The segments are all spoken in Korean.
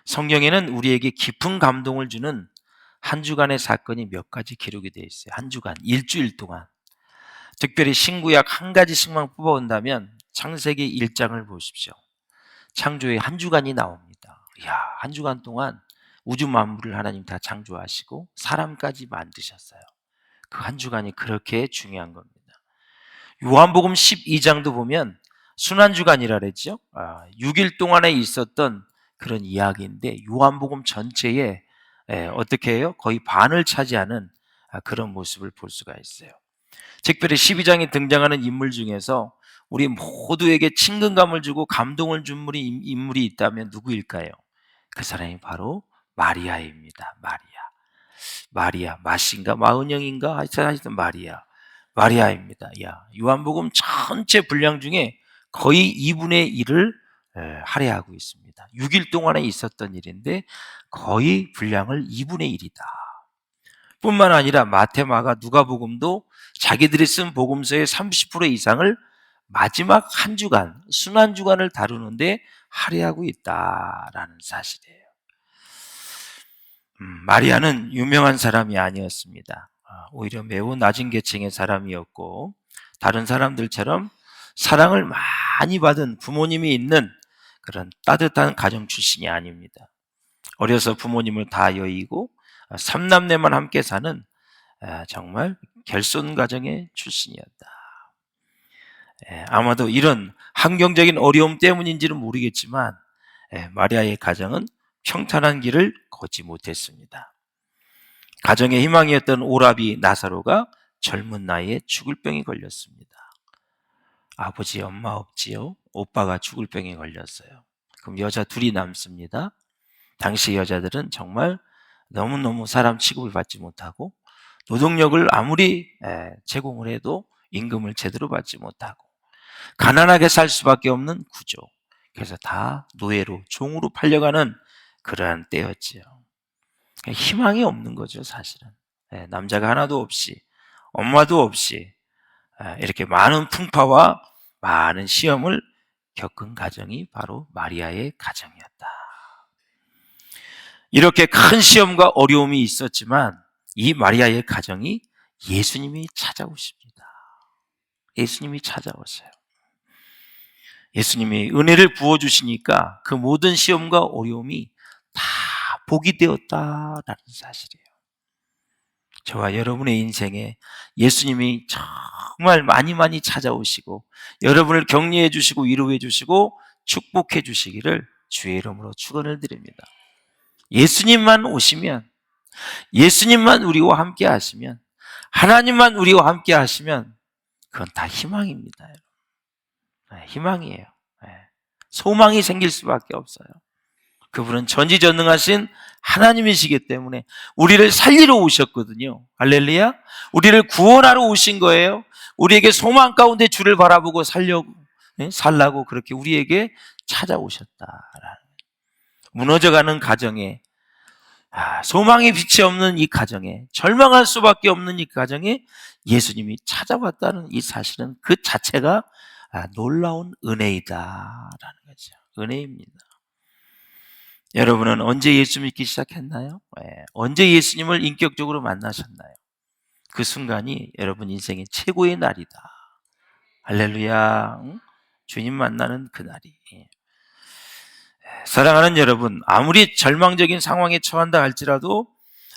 성경에는 우리에게 깊은 감동을 주는 한 주간의 사건이 몇 가지 기록이 되어 있어요. 한 주간, 일주일 동안. 특별히 신구약 한 가지씩만 뽑아온다면 창세기 1장을 보십시오. 창조의 한 주간이 나옵니다. 이야, 한 주간 동안 우주 만물을 하나님 다 창조하시고 사람까지 만드셨어요. 그 한 주간이 그렇게 중요한 겁니다. 요한복음 12장도 보면 순환주간이라 그랬죠. 6일 동안에 있었던 그런 이야기인데 요한복음 전체에 어떻게 해요? 거의 반을 차지하는 그런 모습을 볼 수가 있어요. 특별히 12장에 등장하는 인물 중에서 우리 모두에게 친근감을 주고 감동을 준 인물이 있다면 누구일까요? 그 사람이 바로 마리아입니다. 마리아, 마신가 마은영인가 하여튼 마리아입니다. 요한복음 전체 분량 중에 거의 2분의 1을 할애하고 있습니다. 6일 동안에 있었던 일인데 거의 분량을 2분의 1이다. 뿐만 아니라 마태, 마가, 누가복음도 자기들이 쓴 복음서의 30% 이상을 마지막 한 주간, 순환 주간을 다루는데 할애하고 있다라는 사실이에요. 마리아는 유명한 사람이 아니었습니다. 오히려 매우 낮은 계층의 사람이었고 다른 사람들처럼 사랑을 많이 받은 부모님이 있는 그런 따뜻한 가정 출신이 아닙니다. 어려서 부모님을 다 여의고 3남매만 함께 사는 정말 결손 가정의 출신이었다. 아마도 이런 환경적인 어려움 때문인지는 모르겠지만 마리아의 가정은 평탄한 길을 걷지 못했습니다. 가정의 희망이었던 오라비 나사로가 젊은 나이에 죽을 병이 걸렸습니다. 아버지, 엄마 없지요? 오빠가 죽을 병에 걸렸어요. 그럼 여자 둘이 남습니다. 당시 여자들은 정말 너무너무 사람 취급을 받지 못하고 노동력을 아무리 제공을 해도 임금을 제대로 받지 못하고 가난하게 살 수밖에 없는 구조. 그래서 다 노예로, 종으로 팔려가는 그러한 때였지요. 희망이 없는 거죠, 사실은. 남자가 하나도 없이, 엄마도 없이 이렇게 많은 풍파와 많은 시험을 겪은 가정이 바로 마리아의 가정이었다. 이렇게 큰 시험과 어려움이 있었지만 이 마리아의 가정이 예수님이 찾아오십니다. 예수님이 찾아오세요. 예수님이 은혜를 부어주시니까 그 모든 시험과 어려움이 다 복이 되었다라는 사실이에요. 저와 여러분의 인생에 예수님이 정말 많이 찾아오시고 여러분을 격려해 주시고 위로해 주시고 축복해 주시기를 주의 이름으로 축원을 드립니다. 예수님만 오시면, 예수님만 우리와 함께 하시면, 하나님만 우리와 함께 하시면 그건 다 희망입니다. 희망이에요. 소망이 생길 수밖에 없어요. 그분은 전지전능하신 하나님이시기 때문에 우리를 살리러 오셨거든요. 할렐루야. 우리를 구원하러 오신 거예요. 우리에게 소망 가운데 주를 바라보고 살라고 그렇게 우리에게 찾아오셨다라는. 무너져가는 가정에, 소망의 빛이 없는 이 가정에, 절망할 수밖에 없는 이 가정에 예수님이 찾아왔다는 이 사실은 그 자체가 놀라운 은혜이다라는 거죠. 은혜입니다. 여러분은 언제 예수 믿기 시작했나요? 언제 예수님을 인격적으로 만나셨나요? 그 순간이 여러분 인생의 최고의 날이다. 할렐루야. 주님 만나는 그 날이. 사랑하는 여러분, 아무리 절망적인 상황에 처한다 할지라도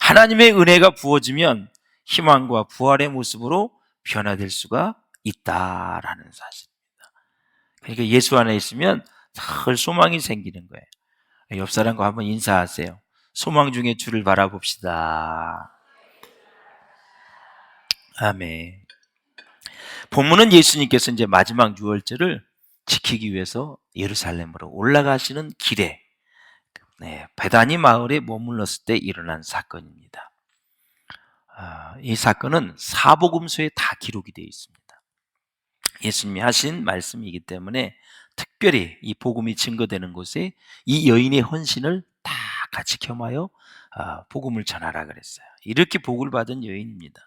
하나님의 은혜가 부어지면 희망과 부활의 모습으로 변화될 수가 있다라는 사실입니다. 그러니까 예수 안에 있으면 늘 소망이 생기는 거예요. 옆 사람과 한번 인사하세요. 소망 중에 주를 바라봅시다. 아멘. 본문은 예수님께서 이제 마지막 유월절을 지키기 위해서 예루살렘으로 올라가시는 길에 베다니 마을에 머물렀을 때 일어난 사건입니다. 이 사건은 사복음서에 다 기록이 되어 있습니다. 예수님이 하신 말씀이기 때문에 특별히 이 복음이 증거되는 곳에 이 여인의 헌신을 다 같이 겸하여 복음을 전하라 그랬어요. 이렇게 복을 받은 여인입니다.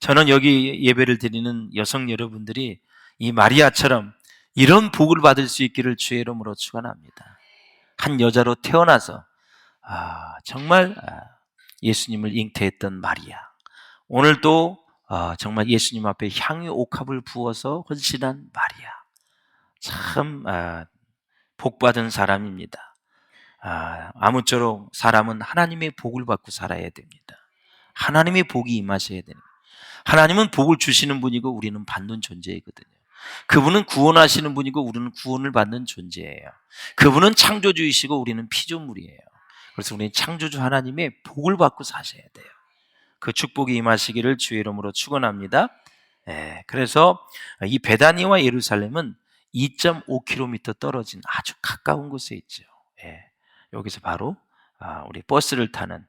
저는 여기 예배를 드리는 여성 여러분들이 이 마리아처럼 이런 복을 받을 수 있기를 주의 이름으로 축원합니다. 한 여자로 태어나서 정말 예수님을 잉태했던 마리아, 오늘도 정말 예수님 앞에 향유 옥합을 부어서 헌신한 마리아, 참 복받은 사람입니다. 아무쪼록 사람은 하나님의 복을 받고 살아야 됩니다. 하나님의 복이 임하셔야 됩니다. 하나님은 복을 주시는 분이고 우리는 받는 존재이거든요. 그분은 구원하시는 분이고 우리는 구원을 받는 존재예요. 그분은 창조주이시고 우리는 피조물이에요. 그래서 우리는 창조주 하나님의 복을 받고 사셔야 돼요. 그 축복이 임하시기를 주의 이름으로 축원합니다. 그래서 이 베다니와 예루살렘은 2.5km 떨어진 아주 가까운 곳에 있죠. 여기서 바로 우리 버스를 타는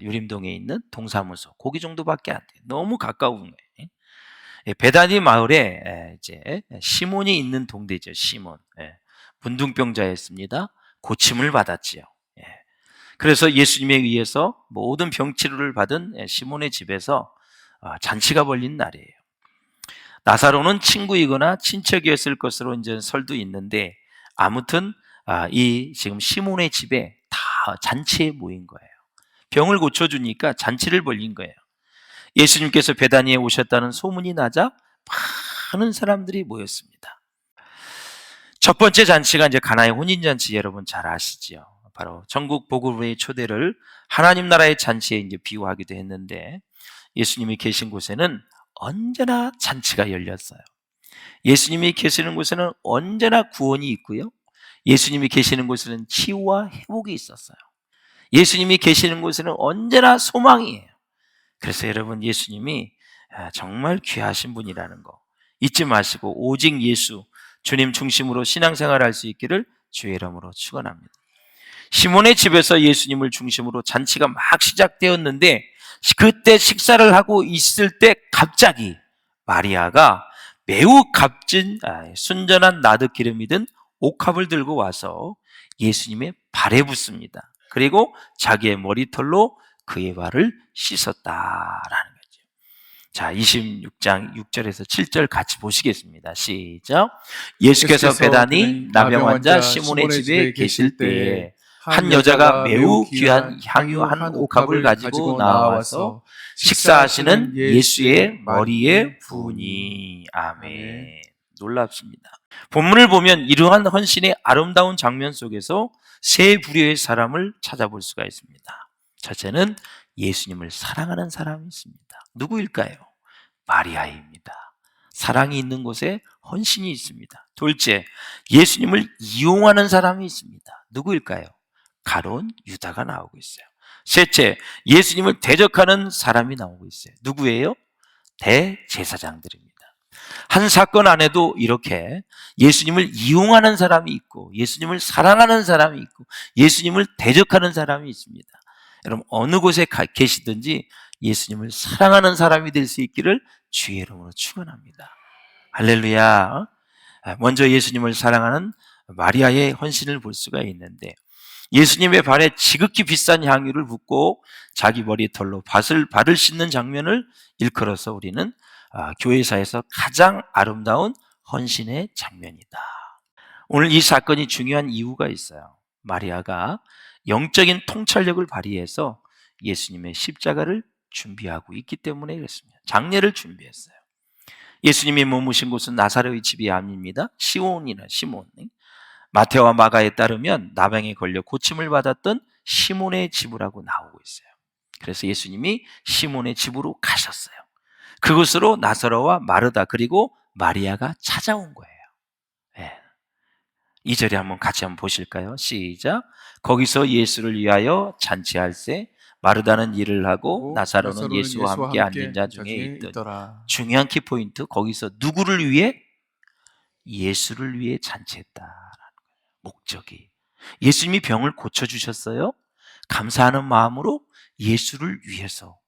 유림동에 있는 동사무소, 거기 정도밖에 안 돼요. 너무 가까운 거예요. 베다니 마을에 이제 시몬이 있는 동네죠. 시몬, 문둥병자였습니다. 고침을 받았지요. 그래서 예수님에 의해서 모든 병치료를 받은 시몬의 집에서 잔치가 벌린 날이에요. 나사로는 친구이거나 친척이었을 것으로 이제 설도 있는데, 아무튼 이 지금 시몬의 집에 다 잔치에 모인 거예요. 병을 고쳐주니까 잔치를 벌린 거예요. 예수님께서 베다니에 오셨다는 소문이 나자 많은 사람들이 모였습니다. 첫 번째 잔치가 이제 가나의 혼인잔치, 여러분 잘 아시죠? 바로 전국 복음의 초대를 하나님 나라의 잔치에 이제 비유하기도 했는데, 예수님이 계신 곳에는 언제나 잔치가 열렸어요. 예수님이 계시는 곳에는 언제나 구원이 있고요. 예수님이 계시는 곳에는 치유와 회복이 있었어요. 예수님이 계시는 곳에는 언제나 소망이에요. 그래서 여러분, 예수님이 정말 귀하신 분이라는 거 잊지 마시고 오직 예수, 주님 중심으로 신앙생활할 수 있기를 주의 이름으로 축원합니다. 시몬의 집에서 예수님을 중심으로 잔치가 막 시작되었는데, 그때 식사를 하고 있을 때 갑자기 마리아가 매우 값진 순전한 나드 기름이 든 옥합을 들고 와서 예수님의 발에 붓습니다. 그리고 자기의 머리털로 그의 발을 씻었다라는 거죠. 자, 26장 6절에서 7절 같이 보시겠습니다. 시작. 예수께서 베다니 나병 환자 시몬의 집에 계실 때에 한 여자가 매우 귀한 향유 한 옥합을 가지고 나와서 식사하시는 예수의 머리에 부으니. 아멘. 놀랍습니다. 본문을 보면 이러한 헌신의 아름다운 장면 속에서 세 부류의 사람을 찾아볼 수가 있습니다. 첫째는 예수님을 사랑하는 사람이 있습니다. 누구일까요? 마리아입니다. 사랑이 있는 곳에 헌신이 있습니다. 둘째, 예수님을 이용하는 사람이 있습니다. 누구일까요? 가론 유다가 나오고 있어요. 셋째, 예수님을 대적하는 사람이 나오고 있어요. 누구예요? 대제사장들입니다. 한 사건 안에도 이렇게 예수님을 이용하는 사람이 있고, 예수님을 사랑하는 사람이 있고, 예수님을 대적하는 사람이 있습니다. 여러분, 어느 곳에 계시든지 예수님을 사랑하는 사람이 될 수 있기를 주의 이름으로 축원합니다. 할렐루야. 먼저 예수님을 사랑하는 마리아의 헌신을 볼 수가 있는데, 예수님의 발에 지극히 비싼 향유를 붓고 자기 머리털로 발을 씻는 장면을 일컬어서 우리는 교회사에서 가장 아름다운 헌신의 장면이다. 오늘 이 사건이 중요한 이유가 있어요. 마리아가 영적인 통찰력을 발휘해서 예수님의 십자가를 준비하고 있기 때문에 그렇습니다. 장례를 준비했어요. 예수님이 머무신 곳은 나사로의 집이 아닙니다. 시몬. 마태와 마가에 따르면 나병에 걸려 고침을 받았던 시몬의 집이라고 나오고 있어요. 그래서 예수님이 시몬의 집으로 가셨어요. 그곳으로 나사로와 마르다 그리고 마리아가 찾아온 거예요. 2절에 한번 같이 한번 보실까요? 시작. 거기서 예수를 위하여 잔치할세 마르다는 일을 하고 나사로는 예수와 함께 앉은 자 중에 있더라. 중요한 키포인트, 거기서 누구를 위해? 예수를 위해 잔치했다라는 거예요. 목적이. 예수님이 병을 고쳐주셨어요. 감사하는 마음으로 예수를 위해서.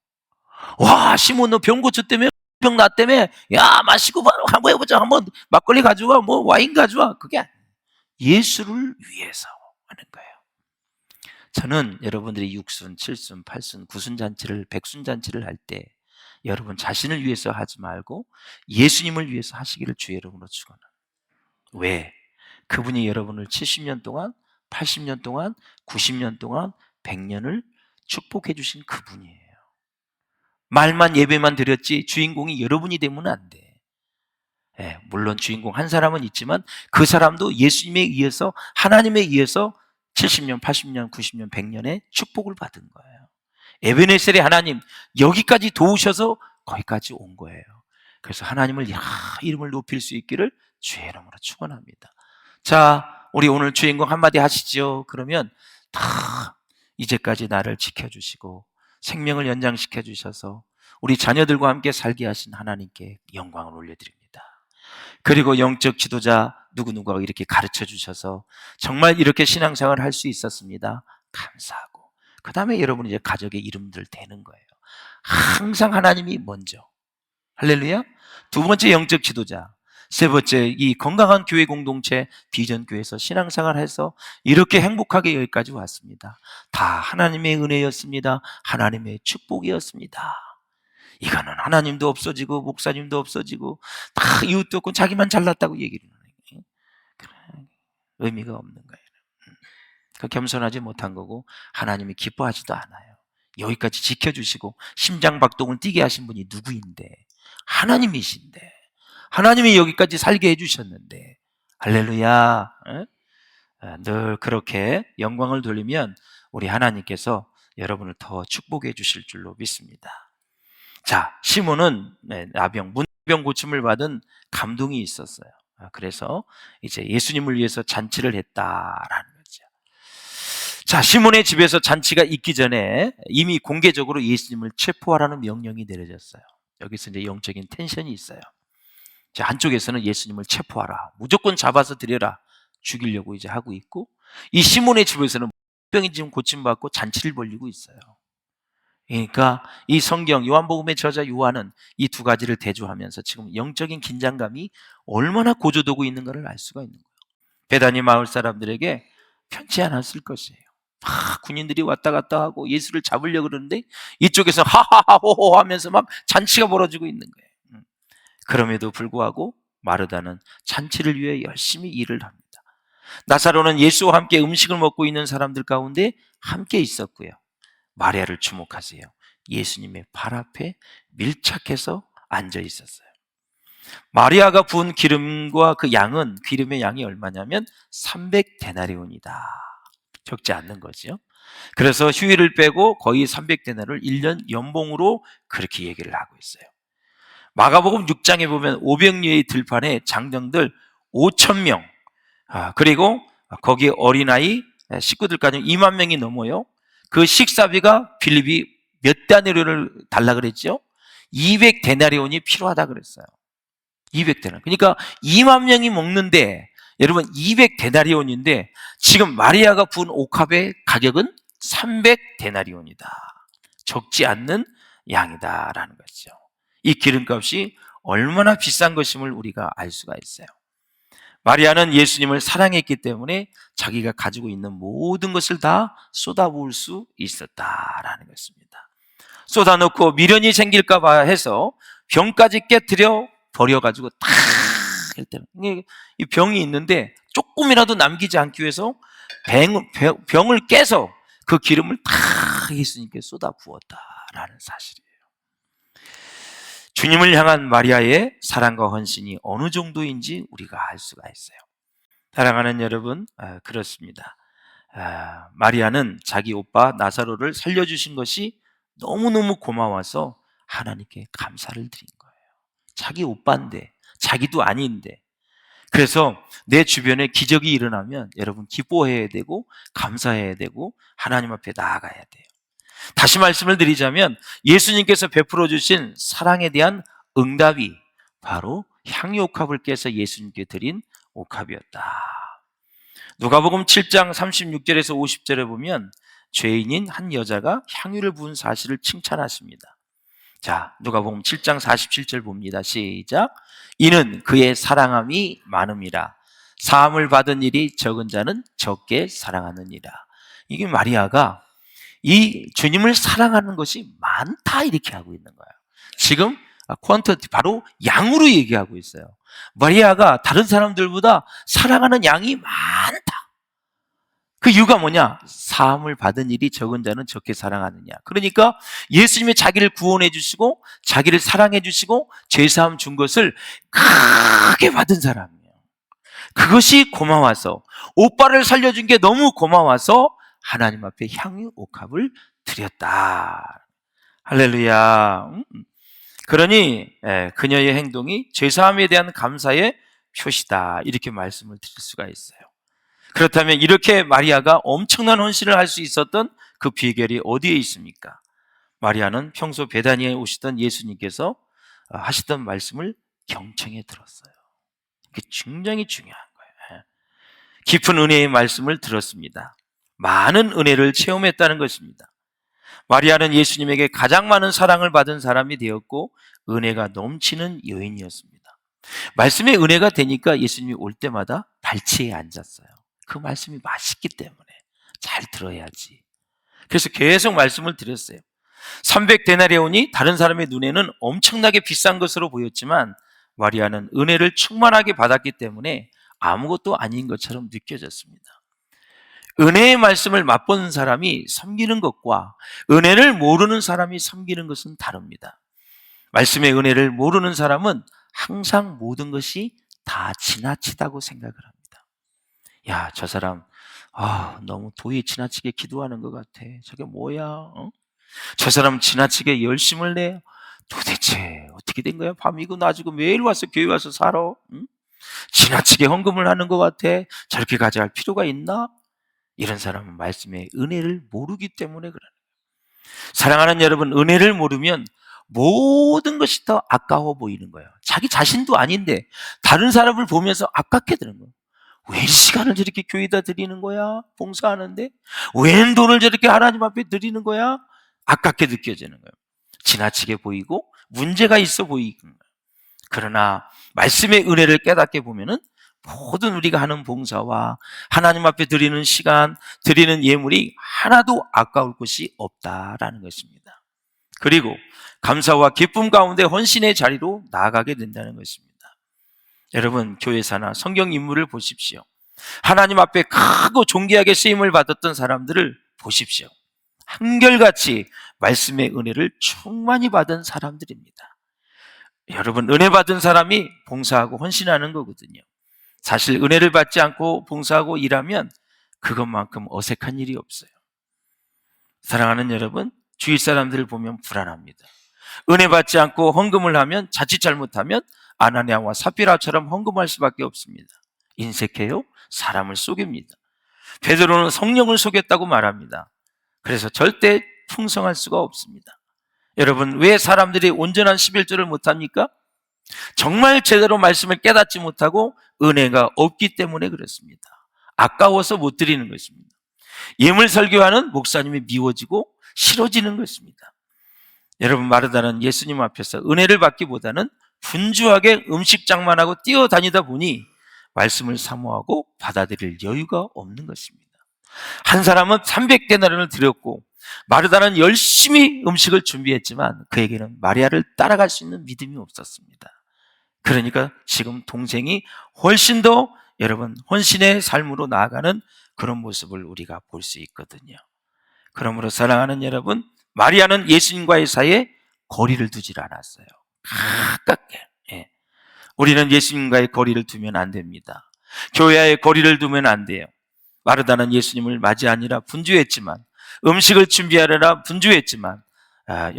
와, 시몬 너 병 고쳤다며? 병 났다며? 야, 마시고 한번 해보자. 한번 막걸리 가져와, 뭐 와인 가져와. 그게 아니에요. 예수를 위해서 하는 거예요. 저는 여러분들이 육순, 칠순, 팔순, 구순 잔치를, 백순 잔치를 할 때 여러분 자신을 위해서 하지 말고 예수님을 위해서 하시기를 주의 이름으로 축원합니다. 왜? 그분이 여러분을 70년 동안 80년 동안, 90년 동안, 100년을 축복해 주신 그분이에요. 말만 예배만 드렸지 주인공이 여러분이 되면 안 돼. 예, 물론 주인공 한 사람은 있지만 그 사람도 예수님에 의해서, 하나님에 의해서 70년, 80년, 90년, 100년의 축복을 받은 거예요. 에베네셀의 하나님, 여기까지 도우셔서 거기까지 온 거예요. 그래서 하나님을 이름을 높일 수 있기를 주의 이름으로 축원합니다. 자, 우리 오늘 주인공 한마디 하시죠. 그러면 다 이제까지 나를 지켜주시고 생명을 연장시켜 주셔서 우리 자녀들과 함께 살게 하신 하나님께 영광을 올려드립니다. 그리고 영적 지도자 누구누구가 이렇게 가르쳐 주셔서 정말 이렇게 신앙생활을 할 수 있었습니다. 감사하고 그 다음에 여러분 이제 가족의 이름들 되는 거예요. 항상 하나님이 먼저. 할렐루야. 두 번째 영적 지도자, 세 번째 이 건강한 교회 공동체 비전교회에서 신앙생활해서 이렇게 행복하게 여기까지 왔습니다. 다 하나님의 은혜였습니다. 하나님의 축복이었습니다. 이거는 하나님도 없어지고 목사님도 없어지고 다 이웃도 없고 자기만 잘났다고 얘기를 하는 거예요. 의미가 없는 거예요. 겸손하지 못한 거고 하나님이 기뻐하지도 않아요. 여기까지 지켜주시고 심장박동을 뛰게 하신 분이 누구인데? 하나님이신데, 하나님이 여기까지 살게 해주셨는데, 할렐루야. 늘 그렇게 영광을 돌리면 우리 하나님께서 여러분을 더 축복해 주실 줄로 믿습니다. 자, 시몬은 나병, 문병 고침을 받은 감동이 있었어요. 그래서 이제 예수님을 위해서 잔치를 했다라는 거죠. 자, 시몬의 집에서 잔치가 있기 전에 이미 공개적으로 예수님을 체포하라는 명령이 내려졌어요. 여기서 이제 영적인 텐션이 있어요. 자, 한쪽에서는 예수님을 체포하라, 무조건 잡아서 들여라, 죽이려고 이제 하고 있고, 이 시몬의 집에서는 병이 지금 고침받고 잔치를 벌이고 있어요. 그러니까 이 성경 요한복음의 저자 요한은 이 두 가지를 대조하면서 지금 영적인 긴장감이 얼마나 고조되고 있는가를 알 수가 있는 거예요. 베다니 마을 사람들에게 편치 않았을 것이에요. 군인들이 왔다 갔다 하고 예수를 잡으려고 그러는데 이쪽에서 하하하호호 하면서 막 잔치가 벌어지고 있는 거예요. 그럼에도 불구하고 마르다는 잔치를 위해 열심히 일을 합니다. 나사로는 예수와 함께 음식을 먹고 있는 사람들 가운데 함께 있었고요. 마리아를 주목하세요. 예수님의 발 앞에 밀착해서 앉아 있었어요. 마리아가 부은 기름과 그 양은, 기름의 양이 얼마냐면 300데나리온이다. 적지 않는 거죠. 그래서 휴일을 빼고 거의 300데나리온을 1년 연봉으로 그렇게 얘기를 하고 있어요. 마가복음 6장에 보면 500류의 들판에 장정들 5,000명, 그리고 거기 어린아이 식구들까지 2만 명이 넘어요. 그 식사비가 빌립이 몇 데나리온을 달라 그랬죠? 200데나리온이 필요하다 그랬어요. 200데나리온. 그러니까 2만 명이 먹는데, 여러분 200데나리온인데 지금 마리아가 부은 옥합의 가격은 300데나리온이다. 적지 않는 양이다라는 거죠. 이 기름값이 얼마나 비싼 것임을 우리가 알 수가 있어요. 마리아는 예수님을 사랑했기 때문에 자기가 가지고 있는 모든 것을 다 쏟아부을 수 있었다라는 것입니다. 쏟아놓고 미련이 생길까 봐 해서 병까지 깨트려 버려가지고 탁 할 때는 이 병이 있는데 조금이라도 남기지 않기 위해서 병을 깨서 그 기름을 탁 예수님께 쏟아 부었다라는 사실이에요. 주님을 향한 마리아의 사랑과 헌신이 어느 정도인지 우리가 알 수가 있어요. 사랑하는 여러분, 그렇습니다. 마리아는 자기 오빠 나사로를 살려주신 것이 너무너무 고마워서 하나님께 감사를 드린 거예요. 자기 오빠인데, 자기도 아닌데. 그래서 내 주변에 기적이 일어나면 여러분 기뻐해야 되고 감사해야 되고 하나님 앞에 나아가야 돼요. 다시 말씀을 드리자면 예수님께서 베풀어 주신 사랑에 대한 응답이 바로 향유옥합을 깨서 예수님께 드린 옥합이었다. 누가복음 7장 36절에서 50절에 보면 죄인인 한 여자가 향유를 부은 사실을 칭찬하십니다. 자, 누가복음 7장 47절 봅니다. 시작. 이는 그의 사랑함이 많음이라. 사함을 받은 일이 적은 자는 적게 사랑하느니라. 이게 마리아가 이 주님을 사랑하는 것이 많다 이렇게 하고 있는 거예요. 지금 퀀터티, 바로 양으로 얘기하고 있어요. 마리아가 다른 사람들보다 사랑하는 양이 많다. 그 이유가 뭐냐? 사함을 받은 일이 적은 자는 적게 사랑하느냐. 그러니까 예수님이 자기를 구원해 주시고 자기를 사랑해 주시고 죄사함 준 것을 크게 받은 사람이에요. 그것이 고마워서, 오빠를 살려준 게 너무 고마워서 하나님 앞에 향유 옥합을 드렸다. 할렐루야. 그러니 그녀의 행동이 죄사함에 대한 감사의 표시다, 이렇게 말씀을 드릴 수가 있어요. 그렇다면 이렇게 마리아가 엄청난 헌신을 할 수 있었던 그 비결이 어디에 있습니까? 마리아는 평소 베다니에 오시던 예수님께서 하시던 말씀을 경청해 들었어요. 이게 굉장히 중요한 거예요. 깊은 은혜의 말씀을 들었습니다. 많은 은혜를 체험했다는 것입니다. 마리아는 예수님에게 가장 많은 사랑을 받은 사람이 되었고 은혜가 넘치는 여인이었습니다. 말씀의 은혜가 되니까 예수님이 올 때마다 발치에 앉았어요. 그 말씀이 맛있기 때문에 잘 들어야지. 그래서 계속 말씀을 드렸어요. 300데나리온이 다른 사람의 눈에는 엄청나게 비싼 것으로 보였지만 마리아는 은혜를 충만하게 받았기 때문에 아무것도 아닌 것처럼 느껴졌습니다. 은혜의 말씀을 맛보는 사람이 섬기는 것과 은혜를 모르는 사람이 섬기는 것은 다릅니다. 말씀의 은혜를 모르는 사람은 항상 모든 것이 다 지나치다고 생각을 합니다. 야, 저 사람 너무 도에 지나치게 기도하는 것 같아. 저게 뭐야? 저 사람 지나치게 열심을 내. 도대체 어떻게 된 거야? 밤이고 낮이고 매일 와서 교회 와서 살아. 응? 지나치게 헌금을 하는 것 같아. 저렇게 가져갈 필요가 있나? 이런 사람은 말씀의 은혜를 모르기 때문에 그래요. 사랑하는 여러분, 은혜를 모르면 모든 것이 더 아까워 보이는 거예요. 자기 자신도 아닌데 다른 사람을 보면서 아깝게 되는 거예요. 왜 시간을 저렇게 교회에다 드리는 거야? 봉사하는데? 왜 돈을 저렇게 하나님 앞에 드리는 거야? 아깝게 느껴지는 거예요. 지나치게 보이고 문제가 있어 보이는 거예요. 그러나 말씀의 은혜를 깨닫게 보면은 모든 우리가 하는 봉사와 하나님 앞에 드리는 시간, 드리는 예물이 하나도 아까울 것이 없다라는 것입니다. 그리고 감사와 기쁨 가운데 헌신의 자리로 나아가게 된다는 것입니다. 여러분, 교회사나 성경 인물을 보십시오. 하나님 앞에 크고 존귀하게 쓰임을 받았던 사람들을 보십시오. 한결같이 말씀의 은혜를 충만히 받은 사람들입니다. 여러분, 은혜 받은 사람이 봉사하고 헌신하는 거거든요. 사실 은혜를 받지 않고 봉사하고 일하면 그것만큼 어색한 일이 없어요. 사랑하는 여러분, 주위 사람들을 보면 불안합니다. 은혜 받지 않고 헌금을 하면, 자칫 잘못하면 아나니아와 삽비라처럼 헌금할 수밖에 없습니다. 인색해요? 사람을 속입니다. 베드로는 성령을 속였다고 말합니다. 그래서 절대 풍성할 수가 없습니다. 여러분, 왜 사람들이 온전한 11조를 못합니까? 정말 제대로 말씀을 깨닫지 못하고 은혜가 없기 때문에 그렇습니다. 아까워서 못 드리는 것입니다. 예물 설교하는 목사님이 미워지고 싫어지는 것입니다. 여러분, 마르다는 예수님 앞에서 은혜를 받기보다는 분주하게 음식장만 하고 뛰어다니다 보니 말씀을 사모하고 받아들일 여유가 없는 것입니다. 한 사람은 300데나리온을 드렸고 마르다는 열심히 음식을 준비했지만 그에게는 마리아를 따라갈 수 있는 믿음이 없었습니다. 그러니까 지금 동생이 훨씬 더 여러분 헌신의 삶으로 나아가는 그런 모습을 우리가 볼 수 있거든요. 그러므로 사랑하는 여러분, 마리아는 예수님과의 사이에 거리를 두질 않았어요. 가깝게. 우리는 예수님과의 거리를 두면 안 됩니다. 교회와의 거리를 두면 안 돼요. 마르다는 예수님을 맞이하니라 분주했지만, 음식을 준비하느라 분주했지만,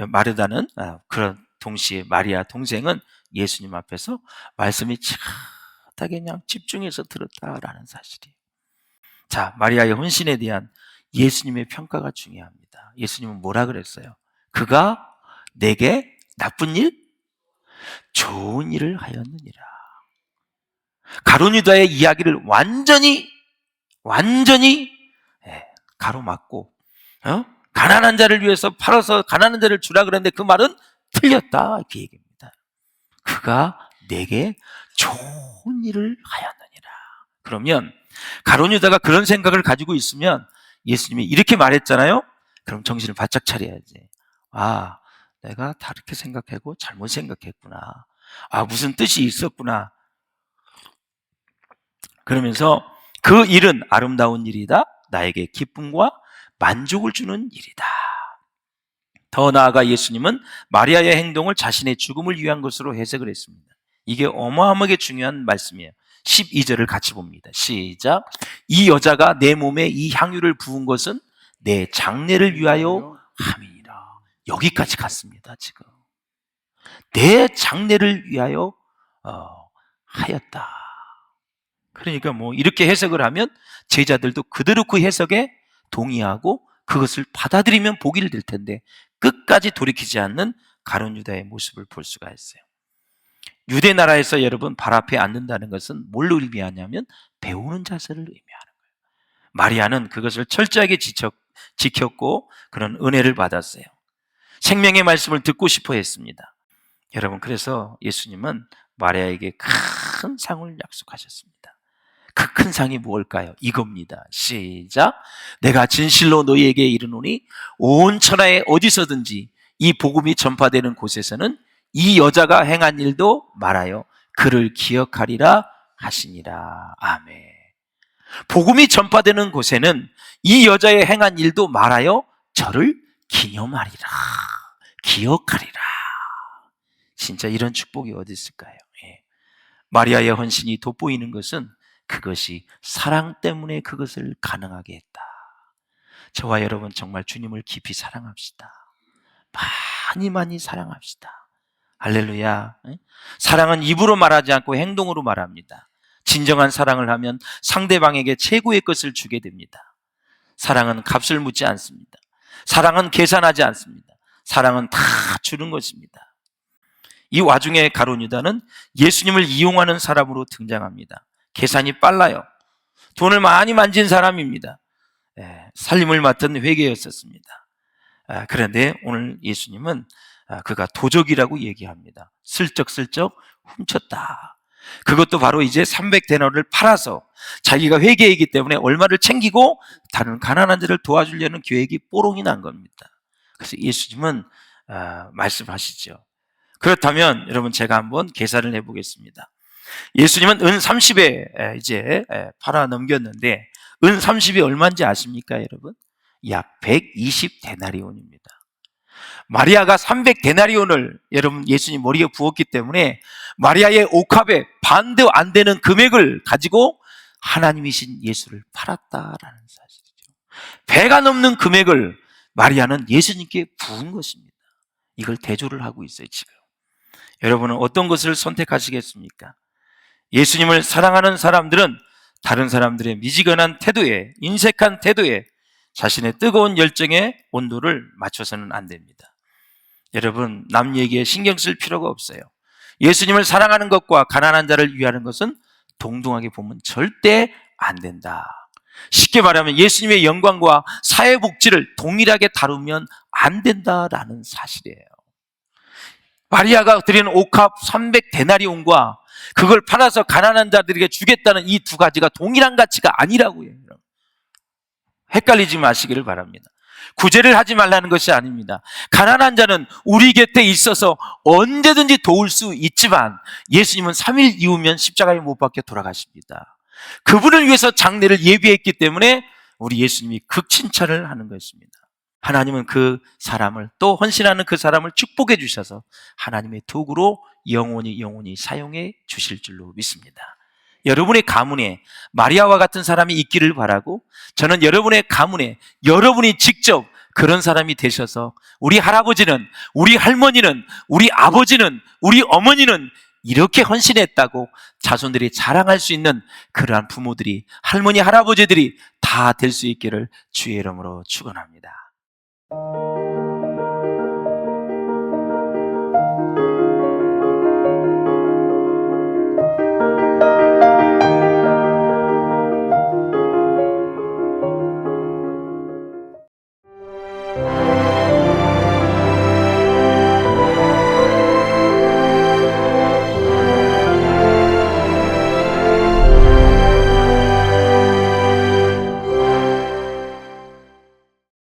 마르다는 그런 동시에 마리아 동생은 예수님 앞에서 말씀이 차하게 그냥 집중해서 들었다라는 사실이에요. 자, 마리아의 헌신에 대한 예수님의 평가가 중요합니다. 예수님은 뭐라 그랬어요? 그가 내게 나쁜 일? 좋은 일을 하였느니라. 가룟유다의 이야기를 완전히 가로막고 가난한 자를 위해서 팔아서 가난한 자를 주라 그랬는데 그 말은 틀렸다, 그 얘기입니다. 그가 내게 좋은 일을 하였느니라. 그러면 가룟유다가 그런 생각을 가지고 있으면 예수님이 이렇게 말했잖아요. 그럼 정신을 바짝 차려야지. 내가 다르게 생각하고 잘못 생각했구나. 무슨 뜻이 있었구나. 그러면서 그 일은 아름다운 일이다, 나에게 기쁨과 만족을 주는 일이다. 더 나아가 예수님은 마리아의 행동을 자신의 죽음을 위한 것으로 해석을 했습니다. 이게 어마어마하게 중요한 말씀이에요. 12절을 같이 봅니다. 시작. 이 여자가 내 몸에 이 향유를 부은 것은 내 장례를 위하여 함이니라. 여기까지 갔습니다. 지금 내 장례를 위하여 하였다. 그러니까 뭐 이렇게 해석을 하면 제자들도 그대로 그 해석에 동의하고 그것을 받아들이면 복이 될 텐데 끝까지 돌이키지 않는 가룟 유다의 모습을 볼 수가 있어요. 유대 나라에서 여러분 발 앞에 앉는다는 것은 뭘 의미하냐면 배우는 자세를 의미하는 거예요. 마리아는 그것을 철저하게 지켰고 그런 은혜를 받았어요. 생명의 말씀을 듣고 싶어 했습니다. 여러분, 그래서 예수님은 마리아에게 큰 상을 약속하셨습니다. 그 큰 상이 무엇일까요? 이겁니다. 시작. 내가 진실로 너희에게 이르노니 온 천하에 어디서든지 이 복음이 전파되는 곳에서는 이 여자가 행한 일도 말하여 그를 기억하리라 하시니라. 아멘. 복음이 전파되는 곳에는 이 여자의 행한 일도 말하여 저를 기념하리라, 기억하리라. 진짜 이런 축복이 어디 있을까요? 예. 마리아의 헌신이 돋보이는 것은 그것이 사랑 때문에 그것을 가능하게 했다. 저와 여러분 정말 주님을 깊이 사랑합시다. 많이 사랑합시다. 할렐루야. 사랑은 입으로 말하지 않고 행동으로 말합니다. 진정한 사랑을 하면 상대방에게 최고의 것을 주게 됩니다. 사랑은 값을 묻지 않습니다. 사랑은 계산하지 않습니다. 사랑은 다 주는 것입니다. 이 와중에 가룟 유다는 예수님을 이용하는 사람으로 등장합니다. 계산이 빨라요. 돈을 많이 만진 사람입니다. 살림을 맡은 회계였었습니다. 그런데 오늘 예수님은 그가 도적이라고 얘기합니다. 슬쩍슬쩍 훔쳤다. 그것도 바로 이제 300데나리온을 팔아서 자기가 회계이기 때문에 얼마를 챙기고 다른 가난한 자를 도와주려는 계획이 뽀롱이 난 겁니다. 그래서 예수님은 말씀하시죠. 그렇다면 여러분 제가 한번 계산을 해보겠습니다. 예수님은 은 30에 이제 팔아 넘겼는데 은 30이 얼마인지 아십니까 여러분? 약 120데나리온입니다. 마리아가 300데나리온을 여러분 예수님 머리에 부었기 때문에 마리아의 옥합에 반도 안 되는 금액을 가지고 하나님이신 예수를 팔았다라는 사실이죠. 배가 넘는 금액을 마리아는 예수님께 부은 것입니다. 이걸 대조를 하고 있어요 지금. 여러분은 어떤 것을 선택하시겠습니까? 예수님을 사랑하는 사람들은 다른 사람들의 미지근한 태도에, 인색한 태도에 자신의 뜨거운 열정의 온도를 맞춰서는 안 됩니다. 여러분, 남 얘기에 신경 쓸 필요가 없어요. 예수님을 사랑하는 것과 가난한 자를 위하는 것은 동등하게 보면 절대 안 된다. 쉽게 말하면 예수님의 영광과 사회복지를 동일하게 다루면 안 된다라는 사실이에요. 마리아가 드리는 옥합 300데나리온과 그걸 팔아서 가난한 자들에게 주겠다는 이 두 가지가 동일한 가치가 아니라고요. 헷갈리지 마시기를 바랍니다. 구제를 하지 말라는 것이 아닙니다. 가난한 자는 우리 곁에 있어서 언제든지 도울 수 있지만 예수님은 3일 이후면 십자가에 못 박혀 돌아가십니다. 그분을 위해서 장례를 예비했기 때문에 우리 예수님이 극칭찬을 하는 것입니다. 하나님은 그 사람을 또 헌신하는 그 사람을 축복해 주셔서 하나님의 도구로 영원히 사용해 주실 줄로 믿습니다. 여러분의 가문에 마리아와 같은 사람이 있기를 바라고 저는 여러분의 가문에 여러분이 직접 그런 사람이 되셔서 우리 할아버지는, 우리 할머니는, 우리 아버지는, 우리 어머니는 이렇게 헌신했다고 자손들이 자랑할 수 있는 그러한 부모들이, 할머니, 할아버지들이 다 될 수 있기를 주의 이름으로 축원합니다.